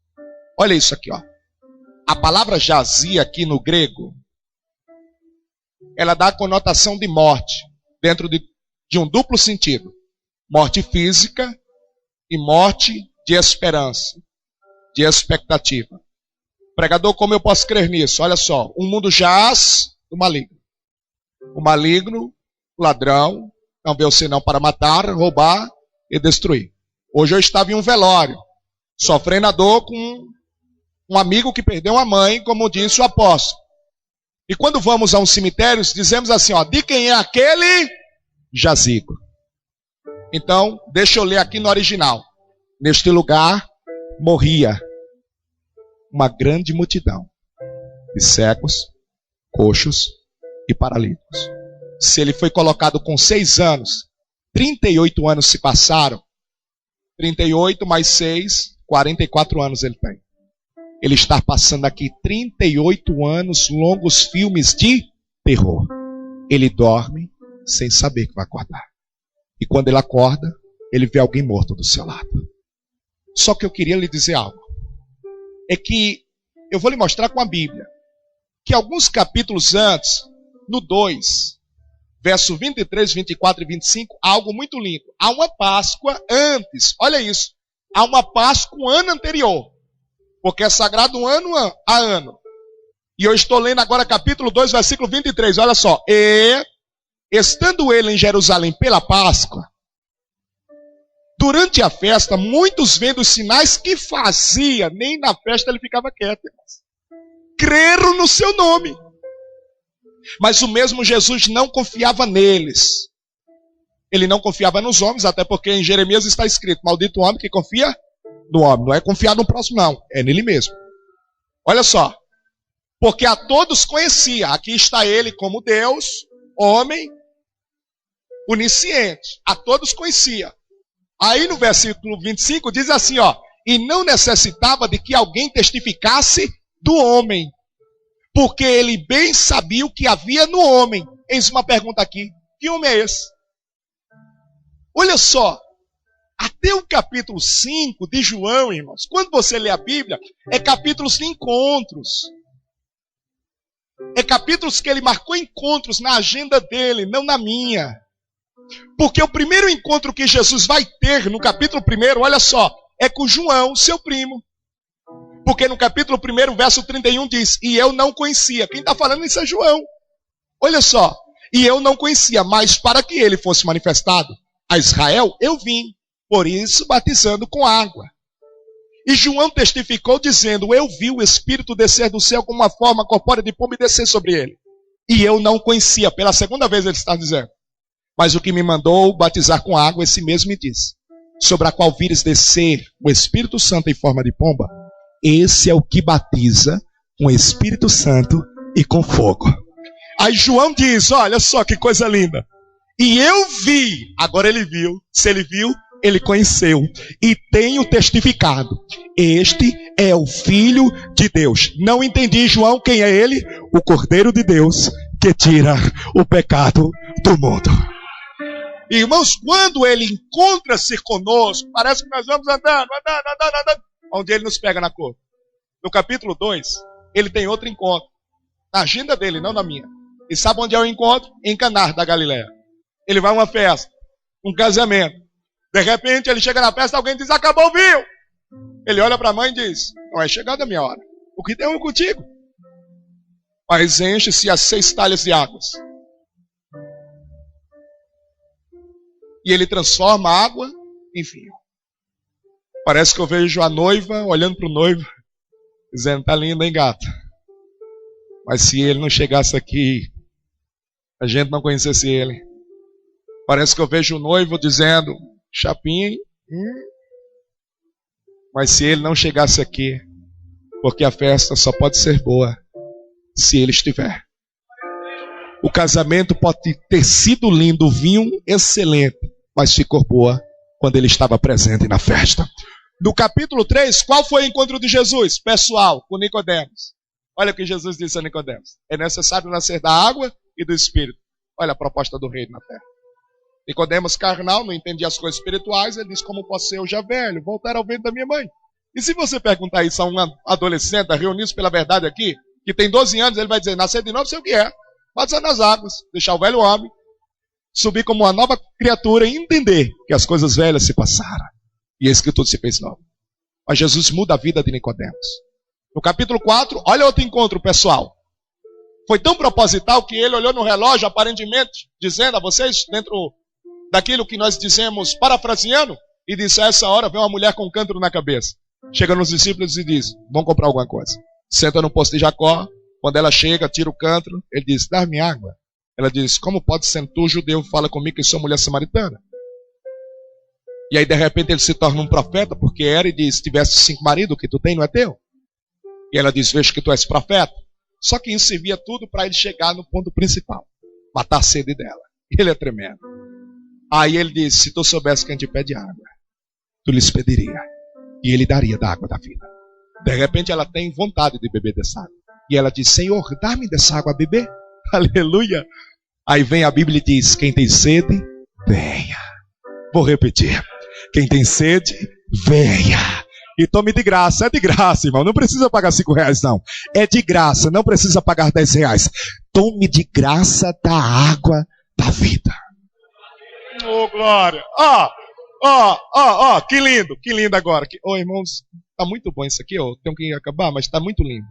Olha isso aqui, ó. A palavra jazia aqui no grego, ela dá a conotação de morte, dentro de um duplo sentido. Morte física e morte de esperança, de expectativa. Pregador, como eu posso crer nisso? Olha só, o mundo jaz do maligno. O maligno, o ladrão, não veio senão para matar, roubar e destruir. Hoje eu estava em um velório, sofrendo a dor com um amigo que perdeu uma mãe, como disse o apóstolo. E quando vamos a um cemitério, dizemos assim, ó, de quem é aquele jazigo? Então, deixa eu ler aqui no original. Neste lugar, morria uma grande multidão de cegos, coxos e paralíticos. Se ele foi colocado com 6 anos, 38 anos se passaram. 38 mais 6, 44 anos ele tem. Ele está passando aqui 38 anos, longos filmes de terror. Ele dorme sem saber que vai acordar. E quando ele acorda, ele vê alguém morto do seu lado. Só que eu queria lhe dizer algo. É que eu vou lhe mostrar com a Bíblia que alguns capítulos antes, no 2, verso 23, 24 e 25, há algo muito lindo. Há uma Páscoa antes, olha isso. Há uma Páscoa um ano anterior. Porque é sagrado ano a ano. E eu estou lendo agora capítulo 2, versículo 23, olha só. E, estando ele em Jerusalém pela Páscoa, durante a festa, muitos vendo os sinais que fazia, nem na festa ele ficava quieto. Creram no seu nome. Mas o mesmo Jesus não confiava neles. Ele não confiava nos homens, até porque em Jeremias está escrito, maldito o homem que confia no homem. Não é confiar no próximo, não. É nele mesmo. Olha só. Porque a todos conhecia. Aqui está ele como Deus, homem, onisciente. A todos conhecia. Aí no versículo 25 diz assim, ó. E não necessitava de que alguém testificasse do homem. Porque ele bem sabia o que havia no homem. Eis uma pergunta aqui. Que homem é esse? Olha só. Até o capítulo 5 de João, irmãos. Quando você lê a Bíblia, é capítulos de encontros. É capítulos que ele marcou encontros na agenda dele, não na minha. Porque o primeiro encontro que Jesus vai ter no capítulo 1, olha só, é com João, seu primo. Porque no capítulo 1, verso 31 diz, e eu não conhecia. Quem está falando isso é João. Olha só, e eu não conhecia, mas para que ele fosse manifestado a Israel, eu vim. Por isso, batizando com água. E João testificou dizendo, eu vi o Espírito descer do céu com uma forma corpórea de pomba e descer sobre ele. E eu não conhecia. Pela segunda vez ele está dizendo. Mas o que me mandou batizar com água, esse mesmo me disse. Sobre a qual vires descer o Espírito Santo em forma de pomba. Esse é o que batiza com o Espírito Santo e com fogo. Aí João diz, olha só que coisa linda. E eu vi, agora ele viu, se ele viu, ele conheceu e tenho testificado. Este é o Filho de Deus. Não entendi, João, quem é ele? O Cordeiro de Deus que tira o pecado do mundo. Irmãos, quando ele encontra-se conosco, parece que nós vamos andando, onde ele nos pega na cor. No capítulo 2, ele tem outro encontro. Na agenda dele, não na minha. E sabe onde é o encontro? Em Caná da Galileia. Ele vai a uma festa, um casamento. De repente ele chega na festa, alguém diz, acabou o vinho. Ele olha para a mãe e diz, não é chegada a minha hora. O que tem contigo? Mas enche-se as 6 talhas de águas. E ele transforma a água em vinho. Parece que eu vejo a noiva olhando para o noivo, dizendo, tá linda, hein, gata? Mas se ele não chegasse aqui, a gente não conhecesse ele. Parece que eu vejo o noivo dizendo, chapinha, mas se ele não chegasse aqui, porque a festa só pode ser boa se ele estiver. O casamento pode ter sido lindo, o vinho excelente, mas ficou boa quando ele estava presente na festa. No capítulo 3, qual foi o encontro de Jesus? Pessoal, com Nicodemos. Olha o que Jesus disse a Nicodemos. É necessário nascer da água e do Espírito. Olha a proposta do reino na terra. Nicodemos carnal, não entendia as coisas espirituais, ele disse, como posso ser eu já velho, voltar ao ventre da minha mãe? E se você perguntar isso a um adolescente, reunido pela verdade aqui, que tem 12 anos, ele vai dizer, nascer de novo, sei o que é. Batizar nas águas, deixar o velho homem, subir como uma nova criatura e entender que as coisas velhas se passaram. E eis que tudo se fez novo. Mas Jesus muda a vida de Nicodemos. No capítulo 4, olha outro encontro, pessoal. Foi tão proposital que ele olhou no relógio, aparentemente, dizendo a vocês, dentro daquilo que nós dizemos, parafraseando, e disse, a essa hora vem uma mulher com um cântaro na cabeça. Chega nos discípulos e diz, vamos comprar alguma coisa. Senta no posto de Jacó, quando ela chega, tira o cântaro, ele diz, dá-me água. Ela diz, como pode ser tu, judeu, fala comigo que sou mulher samaritana? E aí de repente ele se torna um profeta, porque era e diz, tivesse 5 maridos, o que tu tem não é teu? E ela diz, vejo que tu és profeta. Só que isso servia tudo para ele chegar no ponto principal, matar a sede dela. Ele é tremendo. Aí ele diz, se tu soubesse quem te pede água, tu lhes pediria, e ele daria da água da vida. De repente ela tem vontade de beber dessa água. E ela diz, Senhor, dá-me dessa água a beber. Aleluia. Aí vem a Bíblia e diz, quem tem sede, venha. Vou repetir. Quem tem sede, venha. E tome de graça. É de graça, irmão. Não precisa pagar R$5, não. É de graça. Não precisa pagar R$10. Tome de graça da água da vida. Oh, glória. Que lindo. Que lindo agora. Irmãos, está muito bom isso aqui. Tenho que acabar, mas está muito lindo.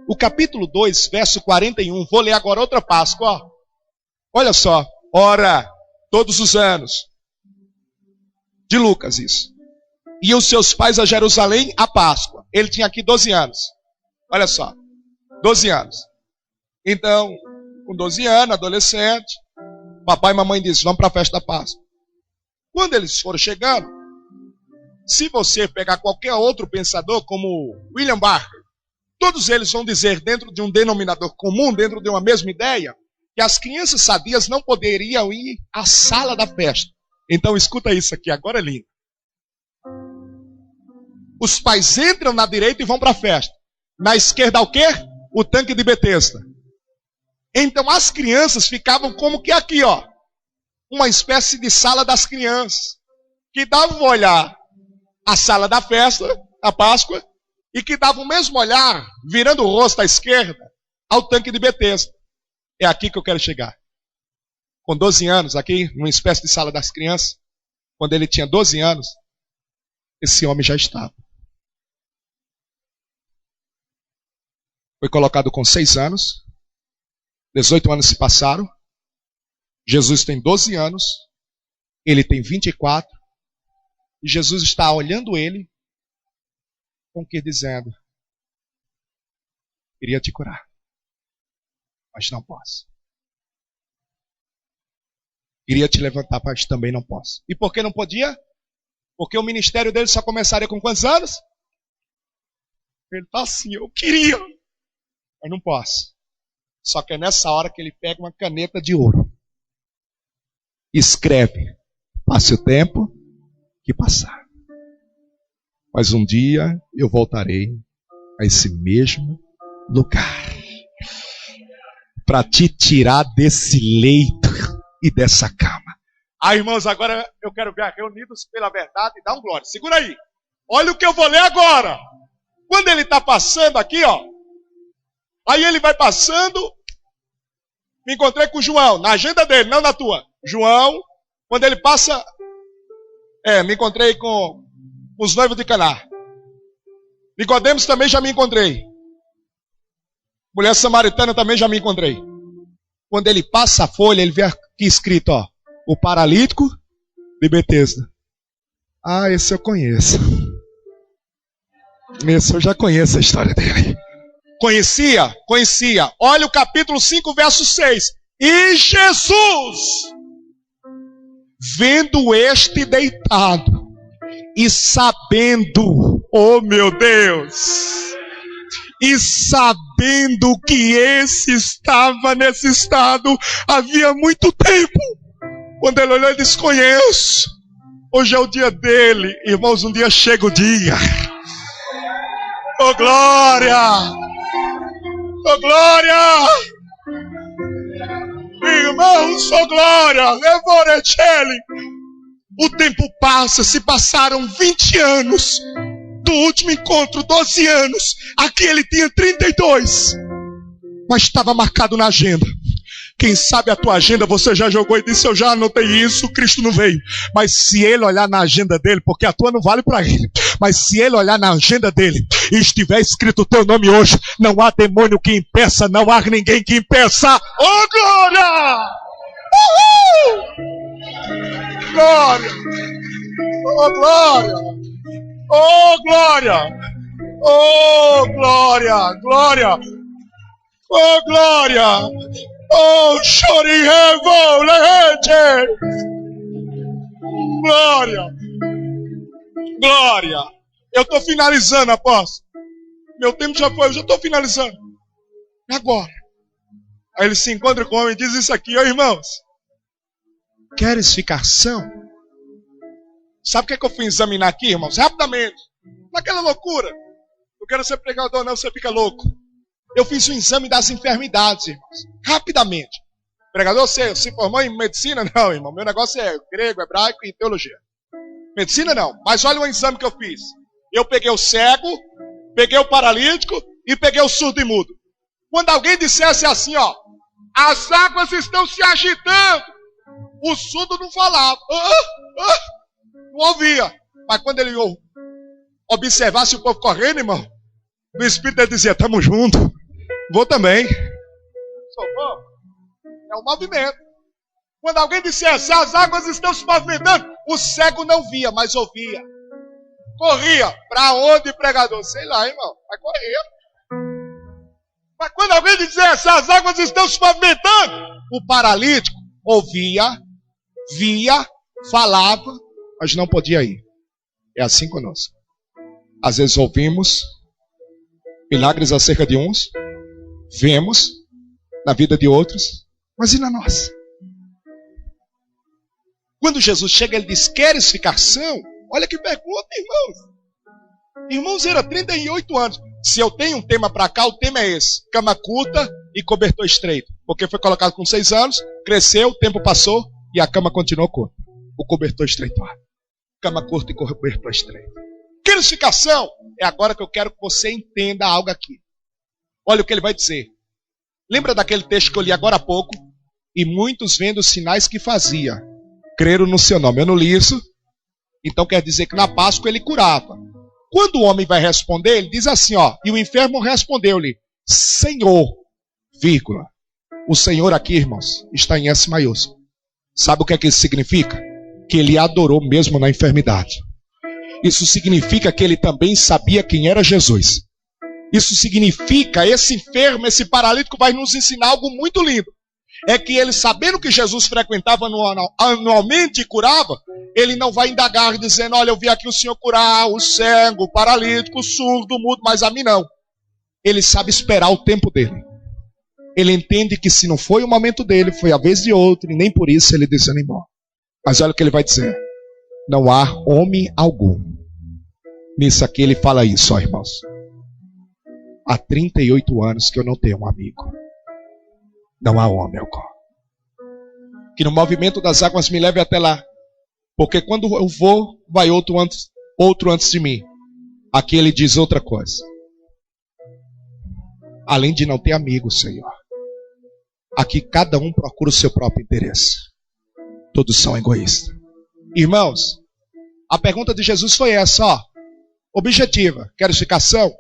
O capítulo 2, verso 41. Vou ler agora outra Páscoa. Olha só. Ora, todos os anos. De Lucas, isso. E os seus pais a Jerusalém a Páscoa. Ele tinha aqui 12 anos. Olha só. 12 anos. Então, com 12 anos, adolescente, papai e mamãe disse, vamos para a festa da Páscoa. Quando eles foram chegando, se você pegar qualquer outro pensador, como William Barker, todos eles vão dizer, dentro de um denominador comum, dentro de uma mesma ideia, que as crianças sadias não poderiam ir à sala da festa. Então escuta isso aqui, agora é lindo. Os pais entram na direita e vão para a festa. Na esquerda o quê? O tanque de Betesda. Então as crianças ficavam como que aqui, uma espécie de sala das crianças, que dava um olhar à sala da festa, da Páscoa, e que dava o mesmo olhar, virando o rosto à esquerda, ao tanque de Betesda. É aqui que eu quero chegar. Com 12 anos, aqui, numa espécie de sala das crianças, quando ele tinha 12 anos, esse homem já estava. Foi colocado com 6 anos, 18 anos se passaram, Jesus tem 12 anos, ele tem 24, e Jesus está olhando ele, com que dizendo, queria te curar, mas não posso. Queria te levantar, mas também não posso. E por que não podia? Porque o ministério dele só começaria com quantos anos? Ele está assim, eu queria, mas não posso. Só que é nessa hora que ele pega uma caneta de ouro. Escreve, passe o tempo, que passar. Mas um dia eu voltarei a esse mesmo lugar para te tirar desse leito e dessa cama. Irmãos, agora eu quero ver a Reunidos pela Verdade e dá um glória. Segura aí. Olha o que eu vou ler agora. Quando ele está passando aqui, ó. Aí ele vai passando. Me encontrei com o João, na agenda dele, não na tua. João, quando ele passa... me encontrei com os noivos de Caná. Nicodemos também já me encontrei. Mulher samaritana também já me encontrei. Quando ele passa a folha, ele vê aqui escrito, ó. O paralítico de Betesda. Esse eu conheço. Esse eu já conheço a história dele. Conhecia. Olha o capítulo 5, verso 6. E Jesus, vendo este deitado, e sabendo, oh meu Deus, e sabendo que esse estava nesse estado havia muito tempo, quando ele olhou e disse, conheço, hoje é o dia dele, irmãos, um dia chega o dia, oh glória, oh glória, irmãos, oh glória, levorecele. O tempo passa, se passaram 20 anos do último encontro, 12 anos. Aqui ele tinha 32, mas estava marcado na agenda. Quem sabe a tua agenda você já jogou e disse, eu já anotei isso, Cristo não veio. Mas se ele olhar na agenda dele, porque a tua não vale para ele, mas se ele olhar na agenda dele e estiver escrito o teu nome hoje, não há demônio que impeça, não há ninguém que impeça. Oh glória! Uhul! Glória! Oh glória! Oh glória! Oh glória! Glória! Oh glória! Oh chorirevo lehete! Glória! Glória! Eu estou finalizando, apóstolo. Meu tempo já foi, eu já estou finalizando. E agora? Aí ele se encontra com o homem e diz isso aqui, ó irmãos. Queres ficar são? Sabe o que é que eu fui examinar aqui, irmãos? Rapidamente. Naquela loucura. Eu quero ser pregador, não, você fica louco. Eu fiz um exame das enfermidades, irmãos. Rapidamente. Pregador, você se formou em medicina? Não, irmão. Meu negócio é grego, hebraico e teologia. Medicina não. Mas olha o exame que eu fiz. Eu peguei o cego, peguei o paralítico e peguei o surdo e mudo. Quando alguém dissesse assim, ó. As águas estão se agitando. O surdo não falava. Não ouvia. Mas quando ele observasse o povo correndo, irmão, o Espírito dele dizia, tamo junto. Vou também. Socorro. É um movimento. Quando alguém dissesse, as águas estão se movimentando, o cego não via, mas ouvia. Corria. Para onde, pregador? Sei lá, irmão. Vai correr. Mas quando alguém dissesse, as águas estão se movimentando, o paralítico ouvia, via, falava, mas não podia ir. É assim conosco. Às vezes ouvimos milagres acerca de uns, vemos na vida de outros, mas e na nossa? Quando Jesus chega, ele diz, queres ficar são? Olha que pergunta, irmãos. Irmãos, era 38 anos. Se eu tenho um tema para cá, o tema é esse. Cama curta e cobertor estreito. Porque foi colocado com 6 anos, cresceu, o tempo passou e a cama continuou curta. O cobertor estreito. Cama curta e cobertor estreito. Queres ficar são? É agora que eu quero que você entenda algo aqui. Olha o que ele vai dizer. Lembra daquele texto que eu li agora há pouco? E muitos vendo os sinais que fazia, creram no seu nome. Eu não li isso. Então quer dizer que na Páscoa ele curava. Quando o homem vai responder, ele diz assim, ó. E o enfermo respondeu-lhe, Senhor, vírgula. O Senhor aqui, irmãos, está em S maiúsculo. Sabe o que é que isso significa? Que ele adorou mesmo na enfermidade. Isso significa que ele também sabia quem era Jesus. Isso significa, esse enfermo, esse paralítico vai nos ensinar algo muito lindo. É que ele, sabendo que Jesus frequentava anualmente e curava, ele não vai indagar dizendo, olha, eu vi aqui o Senhor curar o cego, o paralítico, o surdo, o mudo, mas a mim não. Ele sabe esperar o tempo dele. Ele entende que se não foi o momento dele, foi a vez de outro, e nem por isso ele desceu embora. Mas olha o que ele vai dizer. não há homem algum. Nisso aqui ele fala isso, ó, irmãos. Há 38 anos que eu não tenho um amigo. Não há homem algum. Que no movimento das águas me leve até lá. Porque quando eu vou, vai outro antes de mim. Aqui ele diz outra coisa. Além de não ter amigos, Senhor, aqui cada um procura o seu próprio interesse. Todos são egoístas. Irmãos, a pergunta de Jesus foi essa, ó. Objetiva. Queres ficar são?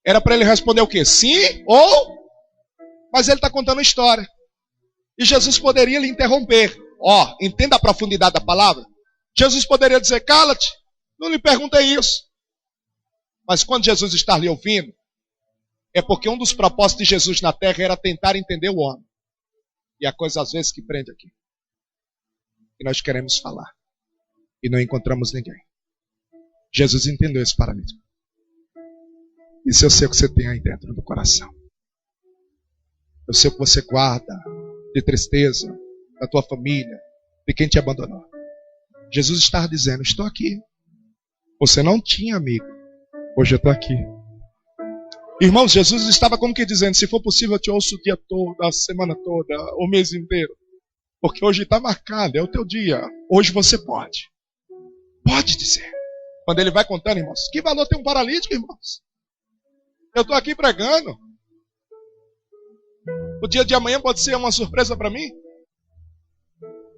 Era para ele responder o quê? Sim ou... Mas ele está contando a história. E Jesus poderia lhe interromper. Ó, entenda a profundidade da palavra. Jesus poderia dizer, cala-te, não lhe perguntei isso. Mas quando Jesus está lhe ouvindo, é porque um dos propósitos de Jesus na terra era tentar entender o homem. E a coisa às vezes que prende aqui. E nós queremos falar. E não encontramos ninguém. Jesus entendeu esse paralítico. Isso eu sei o que você tem aí dentro do coração. Eu sei o que você guarda de tristeza da tua família, de quem te abandonou. Jesus estava dizendo, estou aqui. Você não tinha amigo. Hoje eu estou aqui. Irmãos, Jesus estava como que dizendo, se for possível eu te ouço o dia todo, a semana toda, o mês inteiro. Porque hoje está marcado, é o teu dia. Hoje você pode. Pode dizer. Quando ele vai contando, irmãos, que valor tem um paralítico, irmãos? Eu estou aqui pregando. O dia de amanhã pode ser uma surpresa para mim.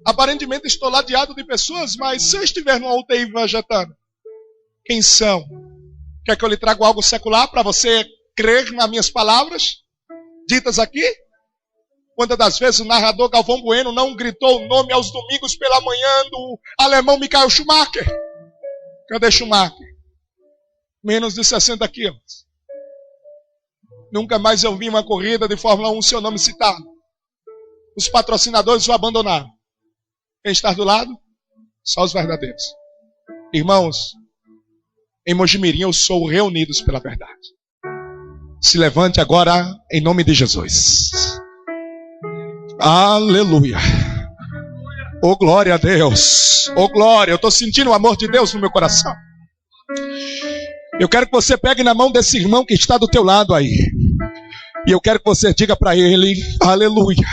Aparentemente estou ladeado de pessoas, mas se eu estiver numa UTI vegetando, quem são? Quer que eu lhe traga algo secular para você crer nas minhas palavras ditas aqui? Quantas das vezes o narrador Galvão Bueno não gritou o nome aos domingos pela manhã do alemão Michael Schumacher? Cadê Schumacher? Menos de 60 quilos. Nunca mais eu vi uma corrida de Fórmula 1 seu nome citado. Os patrocinadores o abandonaram. Quem está do lado? Só os verdadeiros. Irmãos, em Mojimirim eu sou reunidos pela verdade. Se levante agora em nome de Jesus. Aleluia. Oh glória a Deus. Oh glória, eu estou sentindo o amor de Deus no meu coração. Eu quero que você pegue na mão desse irmão que está do teu lado aí. E eu quero que você diga para ele, aleluia.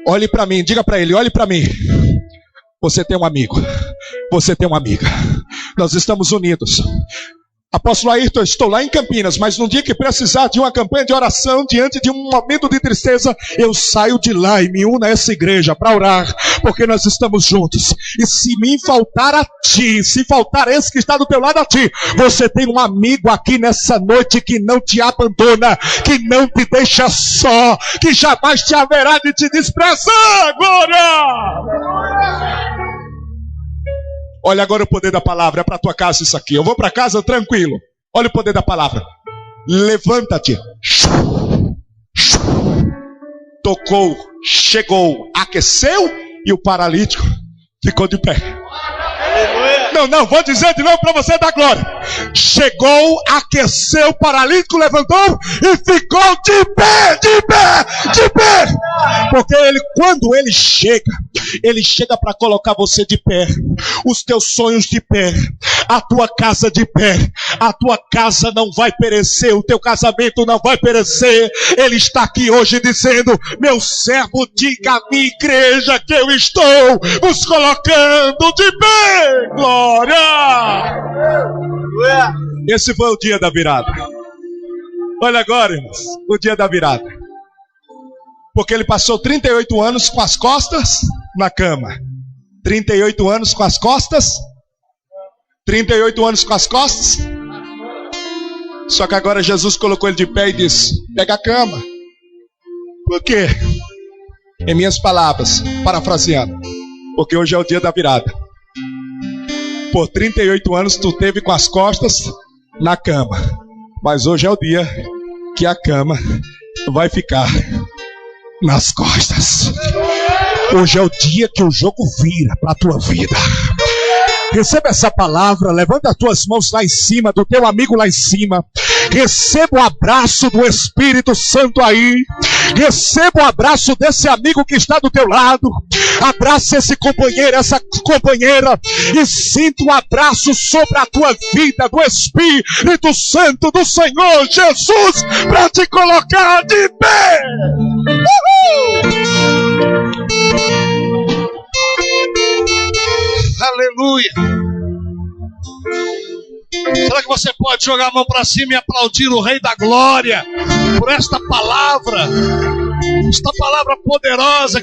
Olhe para mim, diga para ele, olhe para mim. Você tem um amigo. Você tem uma amiga. Nós estamos unidos. Apóstolo Ayrton, eu estou lá em Campinas, mas no dia que precisar de uma campanha de oração, diante de um momento de tristeza, eu saio de lá e me uno a essa igreja para orar, porque nós estamos juntos. E se me faltar a ti, se faltar esse que está do teu lado a ti, você tem um amigo aqui nessa noite que não te abandona, que não te deixa só, que jamais te haverá de te desprezar. Glória! Olha agora o poder da palavra, é para tua casa isso aqui. Eu vou para casa tranquilo. Olha o poder da palavra. Levanta-te. Tocou, chegou, aqueceu e o paralítico ficou de pé. Não, vou dizer de novo para você dar glória. Chegou, aqueceu, o paralítico levantou e ficou de pé, de pé, de pé. Porque quando ele chega para colocar você de pé, os teus sonhos de pé, a tua casa de pé. A tua casa não vai perecer, o teu casamento não vai perecer. Ele está aqui hoje dizendo, meu servo, diga à minha igreja que eu estou os colocando de pé. Glória! Esse foi o dia da virada. Olha agora, irmãos, o dia da virada. Porque ele passou 38 anos com as costas na cama. 38 anos com as costas. 38 anos com as costas. Só que agora Jesus colocou ele de pé e disse, pega a cama. Por quê? Em minhas palavras, parafraseando. Porque hoje é o dia da virada. Por 38 anos tu teve com as costas na cama. Mas hoje é o dia que a cama vai ficar nas costas. Hoje é o dia que o jogo vira para a tua vida. Receba essa palavra, levanta as tuas mãos lá em cima, do teu amigo lá em cima. Receba o abraço do Espírito Santo aí. Receba o abraço desse amigo que está do teu lado. Abraça esse companheiro, essa companheira, e sinta o abraço sobre a tua vida do Espírito Santo do Senhor Jesus para te colocar de pé. Aleluia. Será que você pode jogar a mão para cima e aplaudir o Rei da Glória por esta palavra poderosa